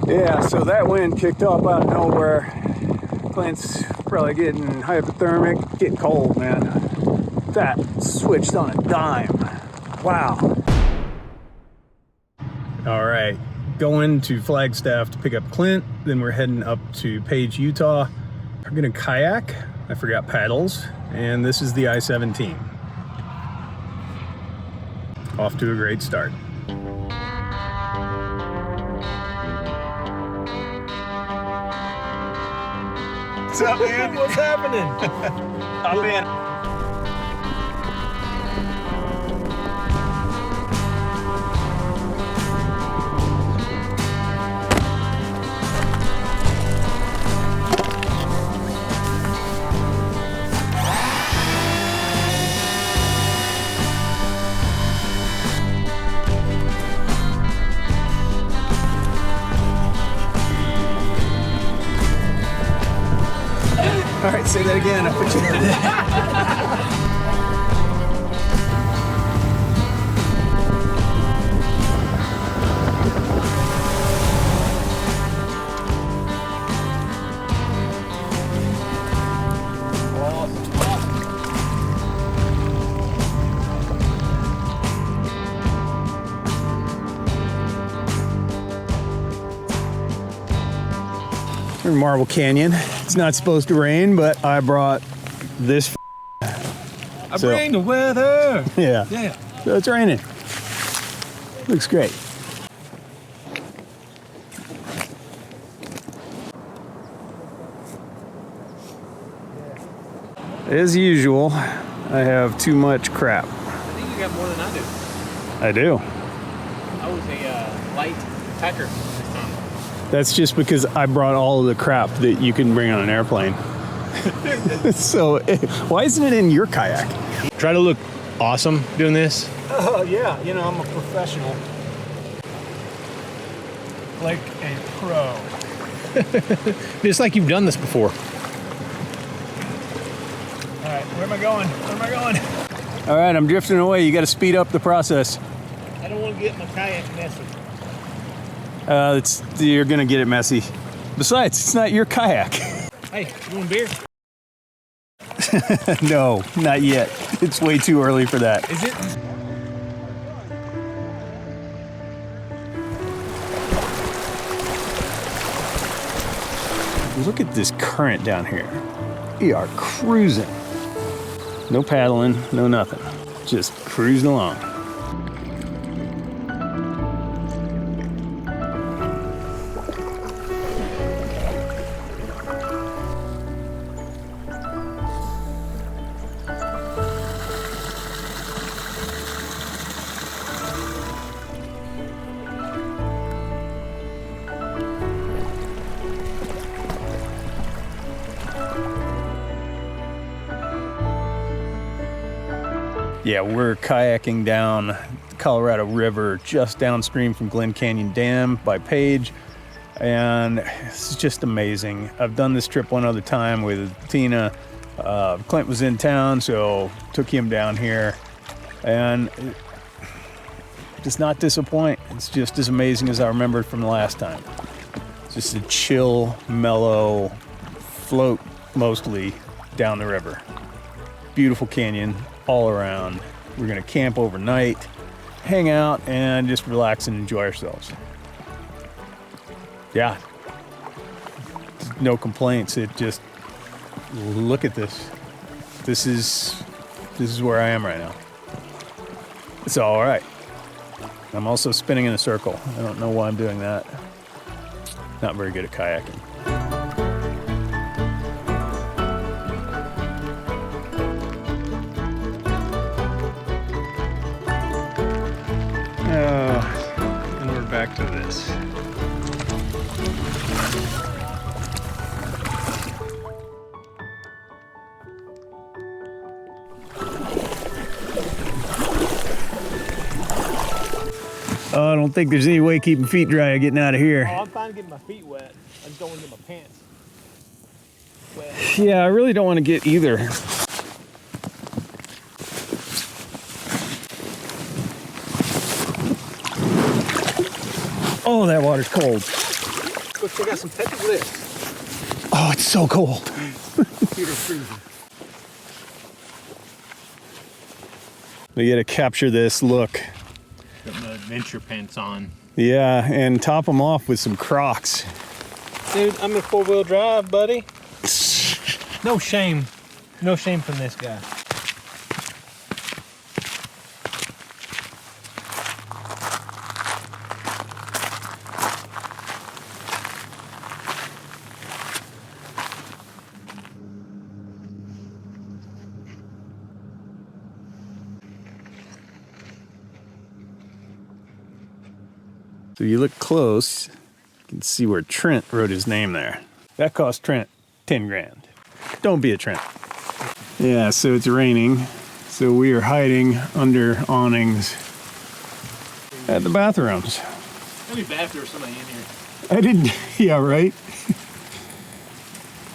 Yeah, so that wind kicked up out of nowhere. Clint's probably getting hypothermic, getting cold, man. That switched on a dime. Wow. All right, going to Flagstaff to pick up Clint. Then we're heading up to Page, Utah. We're gonna kayak. I forgot paddles. And this is the I-17. Off to a great start. What's up, man? What's happening? Hop in. All right, say that again. I'll put you in it. We're in Marble Canyon. It's not supposed to rain, but I brought this. I bring the weather. Yeah. Yeah. So it's raining. Looks great. As usual, I have too much crap. I think you got more than I do. I do. I was a light packer this time. That's just because I brought all of the crap that you can bring on an airplane. So, why isn't it in your kayak? Try to look awesome doing this. Oh, yeah. You know, I'm a professional. Like a pro. Just like you've done this before. All right, where am I going? Where am I going? All right, I'm drifting away. You got to speed up the process. I don't want to get my kayak messy. You're gonna get it messy. Besides, it's not your kayak. Hey, you want a beer? No, not yet. It's way too early for that. Is it? Look at this current down here. We are cruising. No paddling, no nothing. Just cruising along. Yeah, we're kayaking down the Colorado River just downstream from Glen Canyon Dam by Page, and it's just amazing. I've done this trip one other time with Tina. Clint was in town, so took him down here, and it does not disappoint. It's just as amazing as I remembered from the last time. It's just a chill, mellow float mostly down the river. Beautiful canyon all around. We're gonna camp overnight, hang out, and just relax and enjoy ourselves. Yeah, no complaints. It just, look at this. This is where I am right now. It's all right. I'm also spinning in a circle. I don't know why I'm doing that. Not very good at kayaking. And we're back to this. Oh, I don't think there's any way keeping feet dry getting out of here. Oh, I'm fine getting my feet wet. I just don't want to get my pants wet. Yeah, I really don't want to get either. Oh, that water's cold. go check out some petroglpyhs. Oh, it's so cold. Peter's freezing. We gotta capture this look. Got my adventure pants on. Yeah, and top them off with some Crocs. Dude, I'm in 4-wheel drive, buddy. No shame. No shame from this guy. So you look close, you can see where Trent wrote his name there. That cost Trent 10 grand. Don't be a Trent. Yeah, so it's raining. So we are hiding under awnings at the bathrooms. It'd be bad if there was somebody in here. I didn't, yeah, right?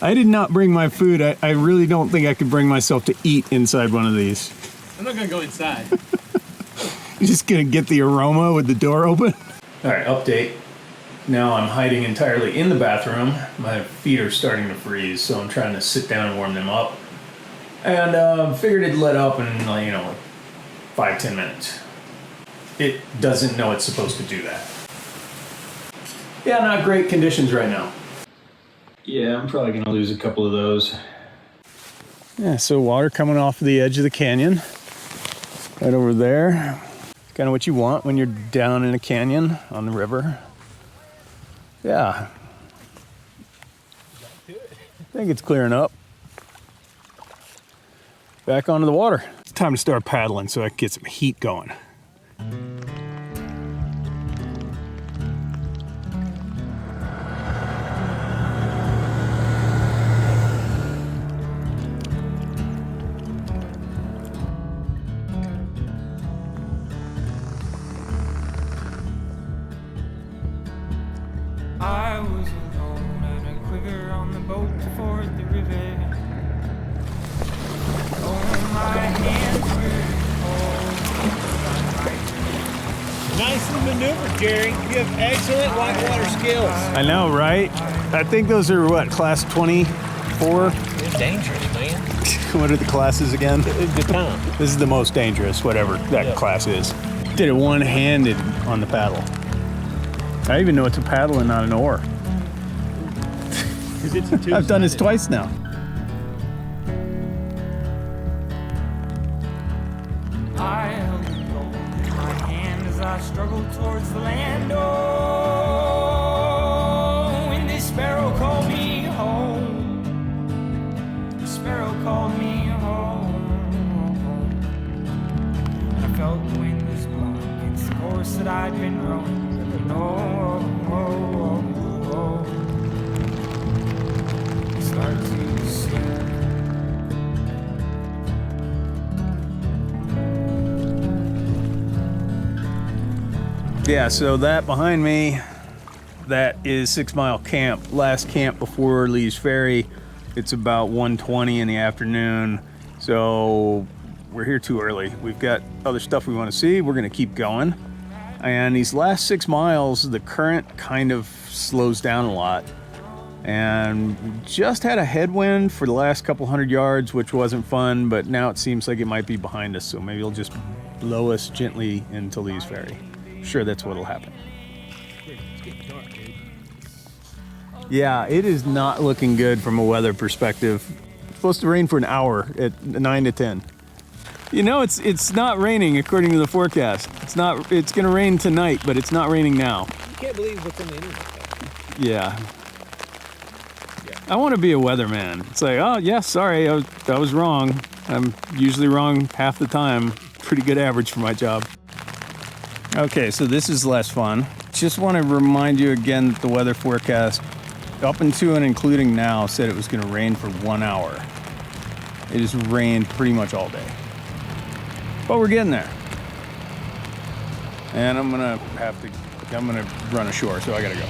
I did not bring my food. I really don't think I could bring myself to eat inside one of these. I'm not gonna go inside. You're just gonna get the aroma with the door open? All right, update. Now I'm hiding entirely in the bathroom. My feet are starting to freeze, so I'm trying to sit down and warm them up. And figured it'd let up in, 5-10 minutes. It doesn't know it's supposed to do that. Yeah, not great conditions right now. Yeah, I'm probably gonna lose a couple of those. Yeah, so water coming off the edge of the canyon. Right over there. Kind of what you want when you're down in a canyon on the river. Yeah. I think it's clearing up. Back onto the water. It's time to start paddling so I can get some heat going. I was alone and a quiver on the boat to ford the river. Oh, my hands were cold. Nicely maneuvered, Jerry. You have excellent whitewater skills. I know, right? I think those are what, class 24? It's dangerous, man. What are the classes again? The time. This is the most dangerous, whatever that class is. Did it one-handed on the paddle. I even know it's a paddle and not an oar. I've done this twice now. I held the gold in my hand as I struggled towards the land. Oh, when this sparrow called me home. The sparrow called me home. And I felt the wind was blowing against the course that I'd been rowing. Start to sink. Yeah, so that behind me, that is 6 Mile Camp. Last camp before Lee's Ferry. It's about 1:20 in the afternoon. So we're here too early. We've got other stuff we want to see. We're gonna keep going. And these last 6 miles, the current kind of slows down a lot. And we just had a headwind for the last couple hundred yards, which wasn't fun, but now it seems like it might be behind us. So maybe it'll just blow us gently into Lee's Ferry. Sure, that's what'll happen. It's getting dark, dude. Yeah, it is not looking good from a weather perspective. It's supposed to rain for an hour at 9 to 10. You know, it's not raining according to the forecast. It's gonna rain tonight, but it's not raining now. You can't believe what's on the internet. Yeah. I want to be a weatherman. It's like, oh yeah, sorry, I was wrong. I'm usually wrong half the time. Pretty good average for my job. Okay, so this is less fun. Just want to remind you again that the weather forecast, up until and including now, said it was going to rain for 1 hour. It has rained pretty much all day. But we're getting there. And I'm gonna run ashore, so I gotta go.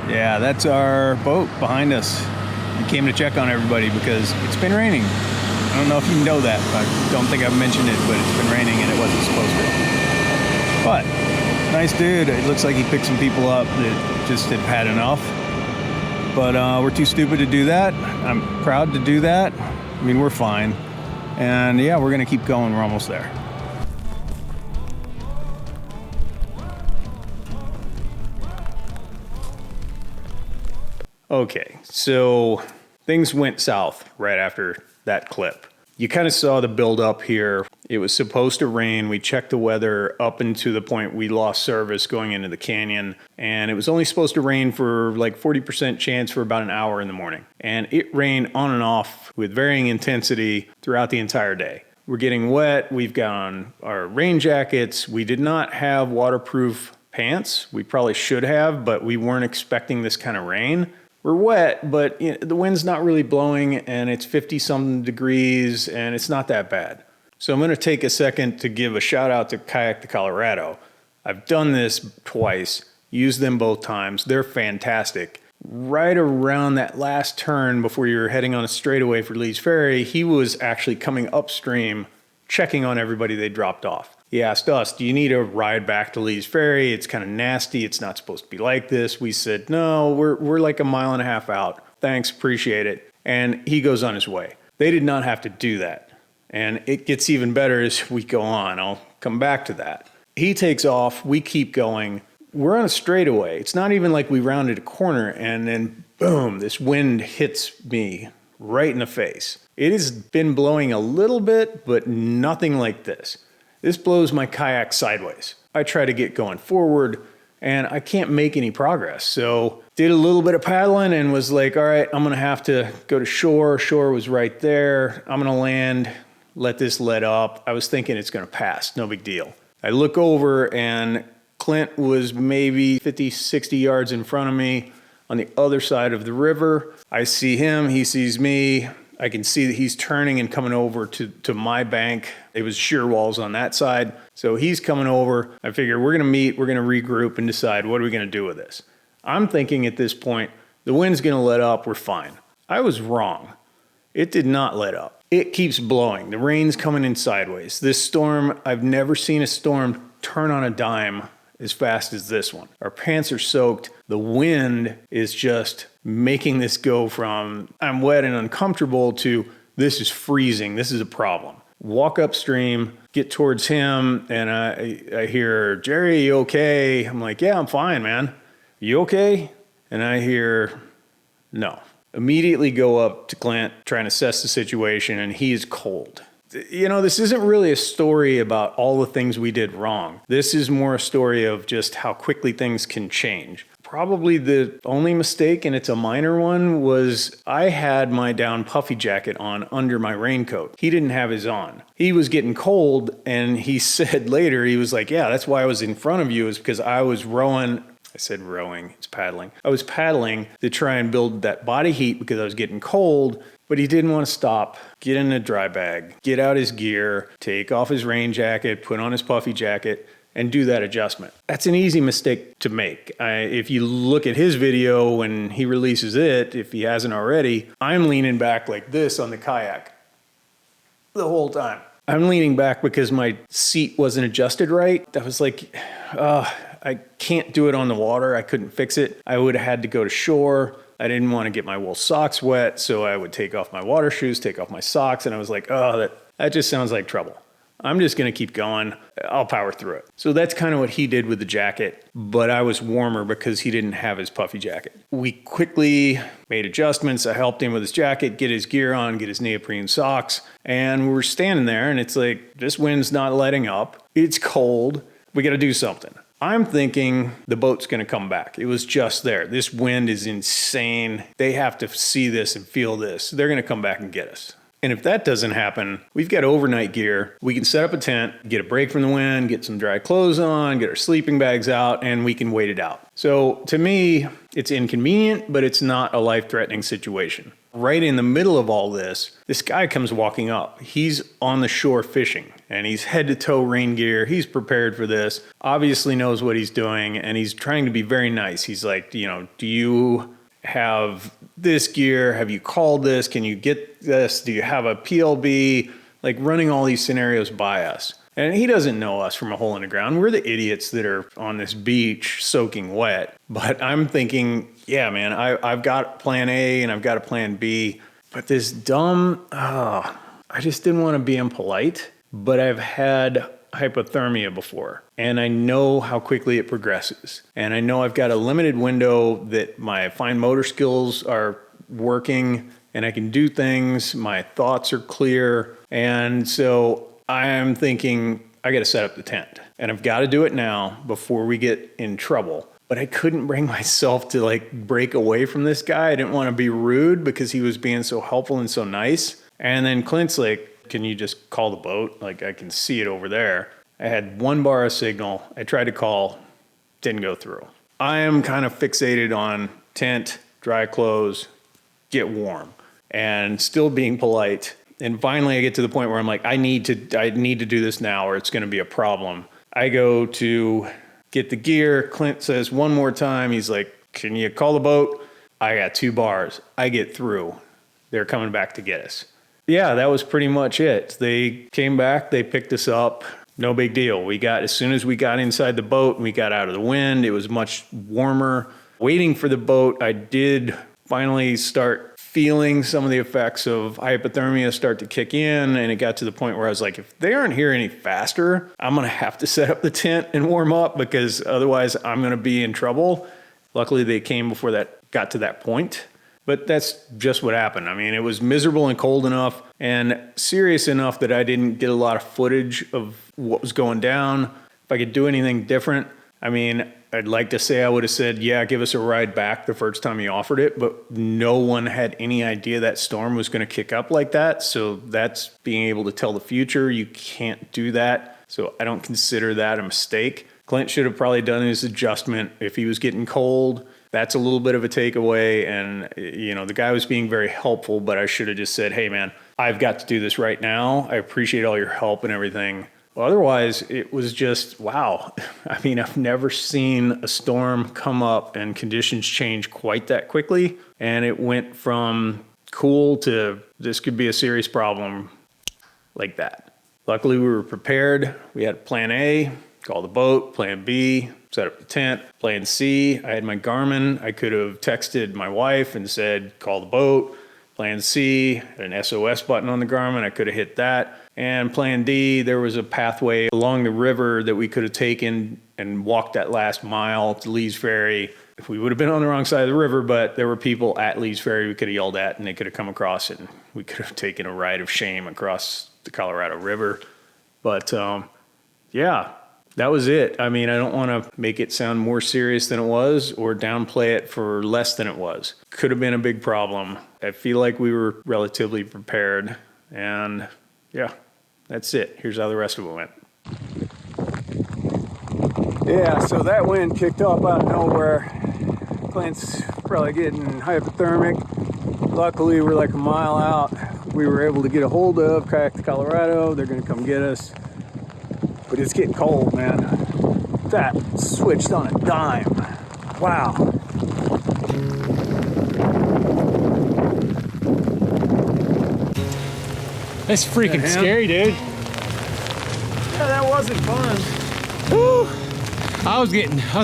Yeah, that's our boat behind us. We came to check on everybody because it's been raining. I don't know if you know that. I don't think I've mentioned it, but it's been raining and it wasn't supposed to. But nice dude. It looks like he picked some people up that just have had enough. But we're too stupid to do that. I'm proud to do that. I mean, we're fine. And yeah, we're gonna keep going. We're almost there. Okay, so things went south right after that clip. You kind of saw the build up here. It was supposed to rain. We checked the weather up into the point we lost service going into the canyon. And it was only supposed to rain for like 40% chance for about an hour in the morning. And it rained on and off with varying intensity throughout the entire day. We're getting wet. We've got on our rain jackets. We did not have waterproof pants. We probably should have, but we weren't expecting this kind of rain. We're wet, but you know, the wind's not really blowing and it's 50-something degrees and it's not that bad. So I'm going to take a second to give a shout out to Kayak to Colorado. I've done this twice, used them both times. They're fantastic. Right around that last turn before you're heading on a straightaway for Lee's Ferry, he was actually coming upstream, checking on everybody they dropped off. He asked us, do you need a ride back to Lee's Ferry? It's kind of nasty. It's not supposed to be like this. We said, no, we're like a mile and a half out. Thanks, appreciate it. And he goes on his way. They did not have to do that. And it gets even better as we go on. I'll come back to that. He takes off. We keep going. We're on a straightaway. It's not even like we rounded a corner and then boom, this wind hits me right in the face. It has been blowing a little bit, but nothing like this. This blows my kayak sideways. I try to get going forward and I can't make any progress. So did a little bit of paddling and was like, all right, I'm gonna have to go to shore. Shore was right there. I'm gonna land, let this let up. I was thinking it's gonna pass, no big deal. I look over and Clint was maybe 50, 60 yards in front of me on the other side of the river. I see him, he sees me. I can see that he's turning and coming over to my bank. It was sheer walls on that side. So he's coming over. I figure we're gonna meet, we're gonna regroup and decide what are we gonna do with this. I'm thinking at this point, the wind's gonna let up, we're fine. I was wrong. It did not let up. It keeps blowing. The rain's coming in sideways. This storm, I've never seen a storm turn on a dime as fast as this one. Our pants are soaked. The wind is just making this go from I'm wet and uncomfortable to this is freezing. This is a problem. Walk upstream, get towards him, and I hear, Jerry, you okay? I'm like, yeah, I'm fine, man. You okay? And I hear, no. Immediately go up to Clint, try and assess the situation, and he is cold. You know, this isn't really a story about all the things we did wrong. This is more a story of just how quickly things can change. Probably the only mistake, and it's a minor one, was I had my down puffy jacket on under my raincoat. He didn't have his on. He was getting cold, and he said later, he was like, yeah, that's why I was in front of you, is because I was rowing. I said rowing, it's paddling. I was paddling to try and build that body heat because I was getting cold, but he didn't want to stop, get in a dry bag, get out his gear, take off his rain jacket, put on his puffy jacket, and do that adjustment. That's an easy mistake to make. If you look at his video when he releases it, if he hasn't already, I'm leaning back like this on the kayak the whole time. I'm leaning back because my seat wasn't adjusted right. I was like, I can't do it on the water. I couldn't fix it. I would have had to go to shore. I didn't want to get my wool socks wet, so I would take off my water shoes, take off my socks, and I was like, oh, that just sounds like trouble. I'm just going to keep going. I'll power through it. So that's kind of what he did with the jacket, but I was warmer because he didn't have his puffy jacket. We quickly made adjustments. I helped him with his jacket, get his gear on, get his neoprene socks, and we were standing there, and it's like, this wind's not letting up. It's cold. We got to do something. I'm thinking the boat's going to come back. It was just there. This wind is insane. They have to see this and feel this. They're going to come back and get us. And if that doesn't happen, we've got overnight gear. We can set up a tent, get a break from the wind, get some dry clothes on, get our sleeping bags out, and we can wait it out. So to me, it's inconvenient, but it's not a life-threatening situation. Right in the middle of all this guy comes walking up. He's on the shore fishing, and he's head-to-toe rain gear. He's prepared for this, obviously knows what he's doing, and he's trying to be very nice. He's like, you know, do you have this gear? Have you called this? Can you get this? Do you have a PLB? Like running all these scenarios by us. And he doesn't know us from a hole in the ground. We're the idiots that are on this beach soaking wet. But I'm thinking, yeah, man, I've got plan A and I've got a plan B. But this dumb, I just didn't want to be impolite. But I've had hypothermia before. And I know how quickly it progresses. And I know I've got a limited window that my fine motor skills are working and I can do things. My thoughts are clear. And so I'm thinking, I got to set up the tent and I've got to do it now before we get in trouble. But I couldn't bring myself to like break away from this guy. I didn't want to be rude because he was being so helpful and so nice. And then Clint's like, can you just call the boat? Like I can see it over there. I had 1 bar of signal. I tried to call, didn't go through. I am kind of fixated on tent, dry clothes, get warm, and still being polite. And finally I get to the point where I'm like, I need to do this now or it's going to be a problem. I go to get the gear. Clint says one more time. He's like, can you call the boat? I got 2 bars. I get through. They're coming back to get us. Yeah, that was pretty much it. They came back. They picked us up. No big deal. As soon as we got inside the boat and we got out of the wind, it was much warmer. Waiting for the boat, I did finally start feeling some of the effects of hypothermia start to kick in. And it got to the point where I was like, if they aren't here any faster, I'm going to have to set up the tent and warm up because otherwise I'm going to be in trouble. Luckily, they came before that got to that point. But that's just what happened. I mean, it was miserable and cold enough and serious enough that I didn't get a lot of footage of what was going down. If I could do anything different, I mean, I'd like to say I would have said, yeah, give us a ride back the first time he offered it, but no one had any idea that storm was going to kick up like that. So that's being able to tell the future. You can't do that. So I don't consider that a mistake. Clint should have probably done his adjustment if he was getting cold. That's a little bit of a takeaway. And, you know, the guy was being very helpful, but I should have just said, hey, man, I've got to do this right now. I appreciate all your help and everything. Well, otherwise, it was just, wow. I mean, I've never seen a storm come up and conditions change quite that quickly. And it went from cool to this could be a serious problem like that. Luckily, we were prepared. We had plan A, call the boat, plan B, set up the tent. Plan C, I had my Garmin. I could have texted my wife and said, call the boat. Plan C, had an SOS button on the Garmin. I could have hit that. And plan D, there was a pathway along the river that we could have taken and walked that last mile to Lee's Ferry. If we would have been on the wrong side of the river, but there were people at Lee's Ferry we could have yelled at and they could have come across it. And we could have taken a ride of shame across the Colorado River. But yeah. That was it. I mean, I don't want to make it sound more serious than it was or downplay it for less than it was. Could have been a big problem. I feel like we were relatively prepared. And yeah, that's it. Here's how the rest of it went. Yeah, so that wind kicked up out of nowhere. Clint's probably getting hypothermic. Luckily, we're like a mile out. We were able to get a hold of Kayak to Colorado. They're going to come get us. But it's getting cold, man. That switched on a dime. Wow. That's freaking scary, dude. Yeah, that wasn't fun. Woo. I was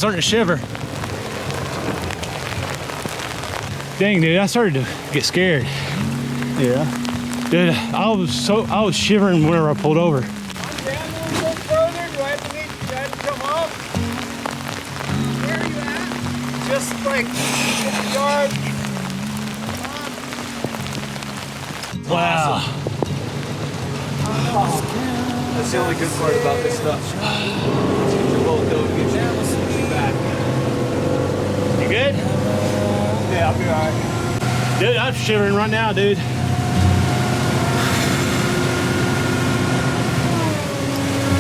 starting to shiver. Dang, dude, I started to get scared. Yeah. Dude, I was shivering whenever I pulled over. Just like 50 yards. Wow. That's the only good part about this stuff. You're both doing good job. You good? Yeah, I'll be alright. Dude, I'm shivering right now, dude.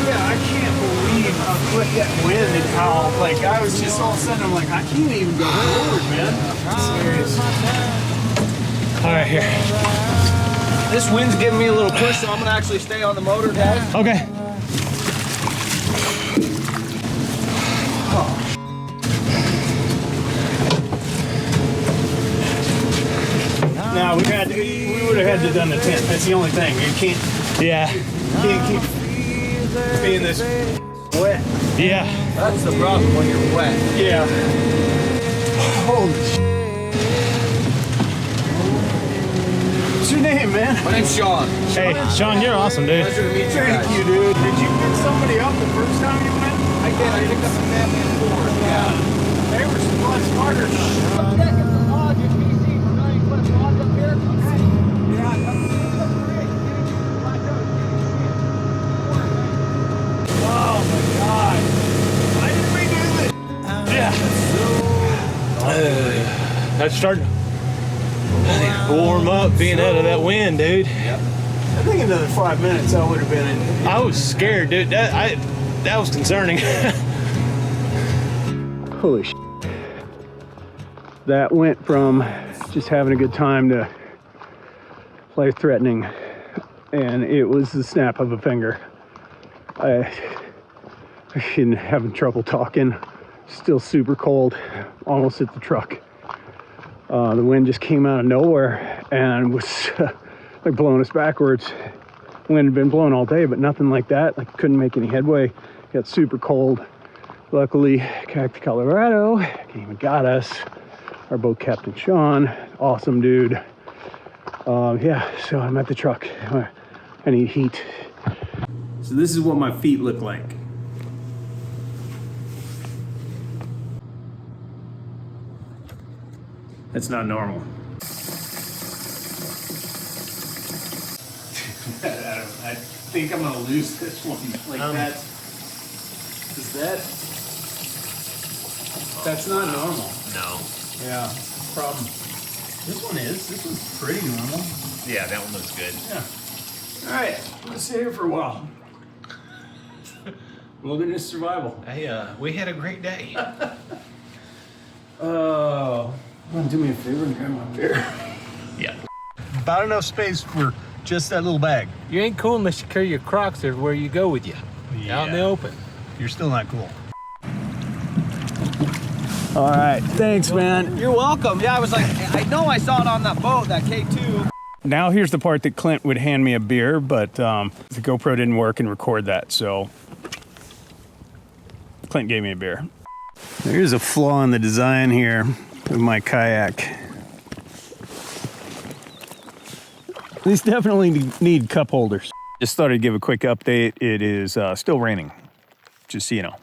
Yeah, I can't believe how quick that wind and how, like, I was just all of a sudden, I'm like, I can't even go forward, man. Serious. All right, here. This wind's giving me a little push, so I'm gonna actually stay on the motor, guys. Okay. No, we would have had to done the tent. That's the only thing. You can't keep being this wet. Yeah. That's the problem when you're wet. Yeah. Holy shit. What's your name, man? My name's Sean. Hey, Sean, you're awesome, dude. Pleasure to meet you Thank guys. you, dude. Did you pick somebody up the first time you went? I did. I picked up a family of 4. Yeah. They were a lot smarter than us. Oh my God. Why did we do this? Yeah. That's starting to warm up being out of that wind, dude. I think another 5 minutes I would have been in. I was scared, dude. That was concerning. Holy shit. That went from just having a good time to life threatening, and it was the snap of a finger. I been having trouble talking, still super cold, almost hit the truck. The wind just came out of nowhere and was like blowing us backwards. Wind had been blowing all day, but nothing like that. Like couldn't make any headway. Got super cold. Luckily, Kayak to Colorado came and got us. Our boat captain Sean, awesome dude. Yeah, so I'm at the truck. I need heat. So this is what my feet look like. That's not normal. I think I'm gonna lose this one. Like that's not normal. No. Yeah, problem. This one is. This one's pretty normal. Yeah, that one looks good. Yeah. All right, let's sit here for a while. Wilderness survival. Hey, we had a great day. Oh, do me a favor and grab my beer. Yeah. About enough space for just that little bag. You ain't cool unless you carry your Crocs everywhere you go with you. Out in the open. You're still not cool. All right, thanks, man. You're welcome. Yeah, I was like, I know I saw it on that boat, that K2. Now here's the part that Clint would hand me a beer, but the GoPro didn't work and record that, so Clint gave me a beer. There's a flaw in the design here of my kayak. These definitely need cup holders. Just thought I'd give a quick update. It is still raining, just so you know.